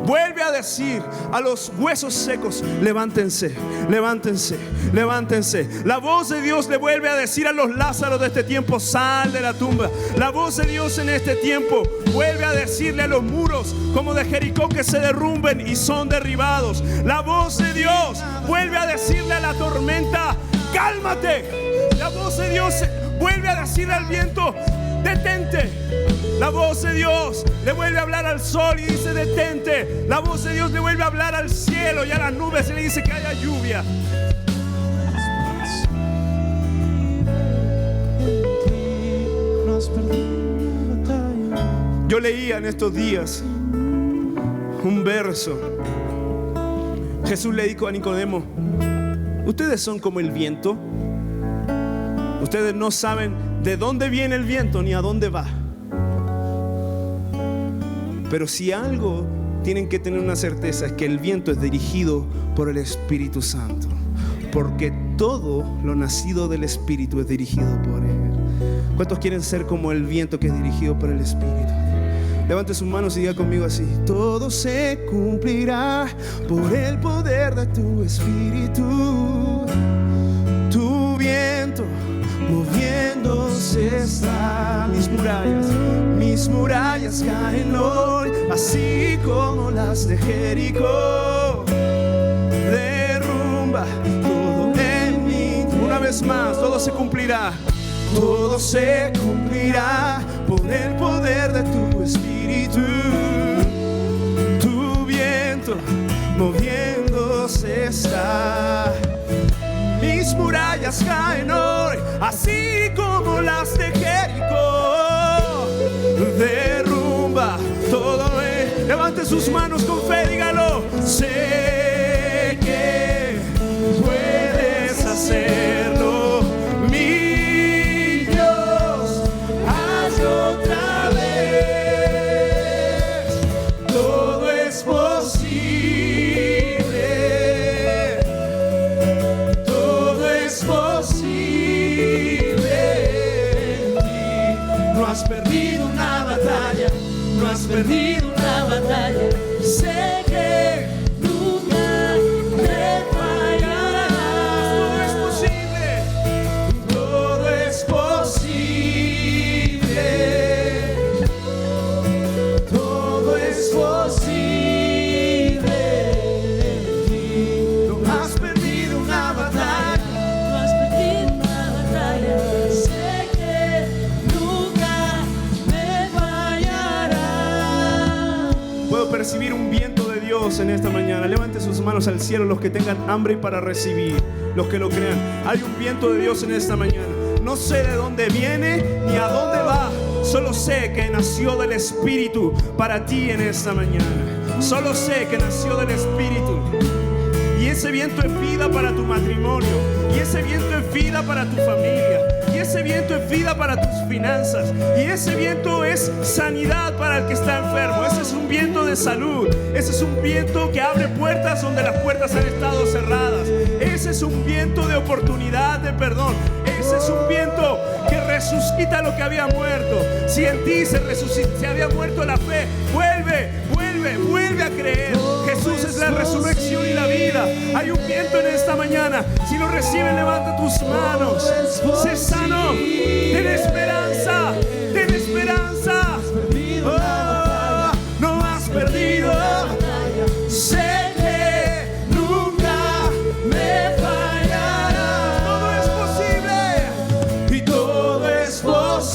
vuelve a decir a los huesos secos: levántense, levántense, levántense. La voz de Dios le vuelve a decir a los Lázaros de este tiempo: sal de la tumba. La voz de Dios en este tiempo vuelve a decirle a los muros como de Jericó que se derrumben y son derribados. La voz de Dios vuelve a decirle a la tormenta: cálmate. La voz de Dios vuelve a decirle al viento: detente. La voz de Dios le vuelve a hablar al sol y dice: detente. La voz de Dios le vuelve a hablar al cielo y a las nubes y le dice que haya lluvia. Yo leía en estos días un verso. Jesús le dijo a Nicodemo: ustedes son como el viento. Ustedes no saben de dónde viene el viento ni a dónde va. Pero si algo tienen que tener una certeza, es que el viento es dirigido por el Espíritu Santo, porque todo lo nacido del Espíritu es dirigido por Él. ¿Cuántos quieren ser como el viento que es dirigido por el Espíritu? Levante sus manos y diga conmigo así: todo se cumplirá por el poder de tu Espíritu. Tu viento moviéndose está. Mis murallas caen hoy, así como las de Jericó. Derrumba todo en mí. Una vez más, todo se cumplirá. Todo se cumplirá por el poder de tu Espíritu. Tu viento moviéndose está. Mis murallas caen hoy, así como las de Jericó. Derrumba todo. Levante sus manos con fe, dígalo. Sé que puedes hacerlo, mi Dios. Hazlo otra vez. Todo es posible. Todo es posible en ti. No has perdido una batalla. No has perdido una batalla. Sé que en esta mañana. Levante sus manos al cielo los que tengan hambre y para recibir, los que lo crean. Hay un viento de Dios en esta mañana. No sé de dónde viene ni a dónde va. Solo sé que nació del Espíritu para ti en esta mañana. Solo sé que nació del Espíritu. Y ese viento es vida para tu matrimonio. Y ese viento es vida para tu familia. Y ese viento es vida para tus finanzas. Y ese viento es sanidad para el que está enfermo. Ese es un viento de salud. Ese es un viento que abre puertas donde las puertas han estado cerradas. Ese es un viento de oportunidad, de perdón. Ese es un viento que resucita lo que había muerto. Si en ti se había muerto la fe, vuelve a creer. Jesús es la resurrección y la vida. Hay un viento en esta mañana. Si lo reciben, levanta tus manos. Sé sano. Ten esperanza. Ten esperanza. Oh, no has perdido. Sé que nunca me fallarás. Todo es posible. Y todo es posible.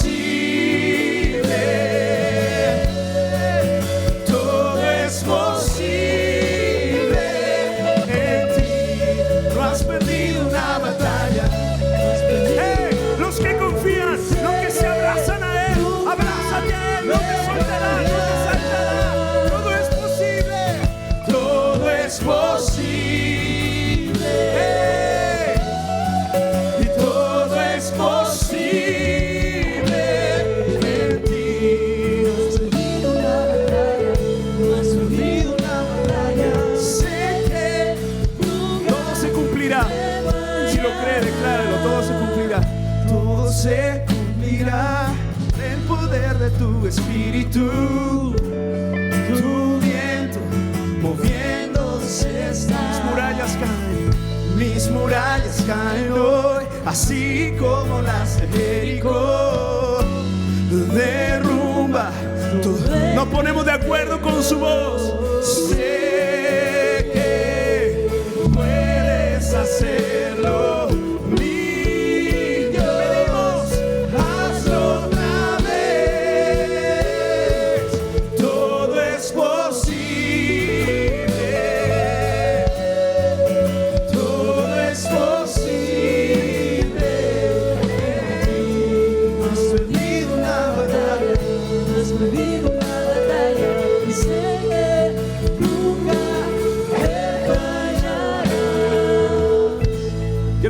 Se cumplirá el poder de tu Espíritu, tu viento moviéndose está. Mis murallas caen hoy, así como las de Jericó. Derrumba, nos ponemos de acuerdo con su voz. Sé que puedes hacerlo.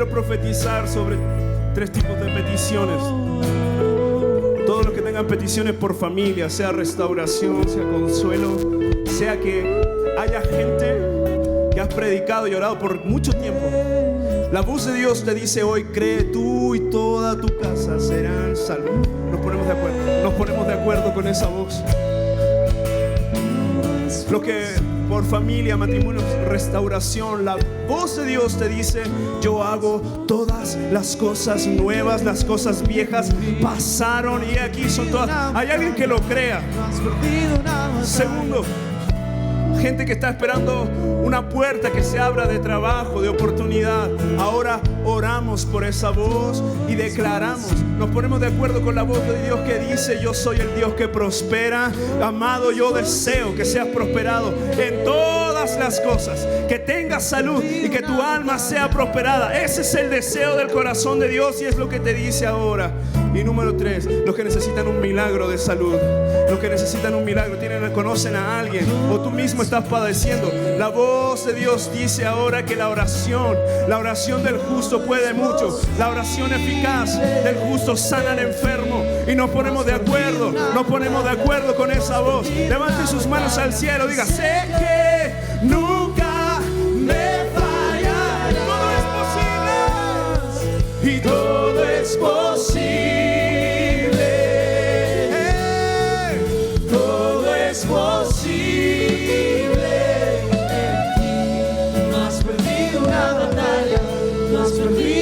Profetizar sobre 3 tipos de peticiones. Todos los que tengan peticiones por familia, sea restauración, sea consuelo, sea que haya gente que has predicado y orado por mucho tiempo. La voz de Dios te dice hoy: cree, tú y toda tu casa serán salvos. Nos ponemos de acuerdo con esa voz. Los que por familia, matrimonio, restauración, la voz de Dios te dice: yo hago todas las cosas nuevas, las cosas viejas pasaron y aquí son todas. Hay alguien que lo crea. Segundo, gente que está esperando una puerta que se abra de trabajo, de oportunidad. Ahora oramos por esa voz y declaramos, nos ponemos de acuerdo con la voz de Dios que dice: yo soy el Dios que prospera. Amado, yo deseo que seas prosperado en todas las cosas, que tengas salud y que tu alma sea prosperada. Ese es el deseo del corazón de Dios y es lo que te dice ahora. Y número 3, los que necesitan un milagro de salud, los que necesitan un milagro, conocen a alguien o tú mismo estás padeciendo. La voz de Dios dice ahora que la oración del justo puede mucho. La oración eficaz del justo sana al enfermo. Y nos ponemos de acuerdo con esa voz. Levante sus manos al cielo, diga: sé que nunca me fallará. Todo es posible y todo es posible. Todo es posible. No has perdido una batalla, no has perdido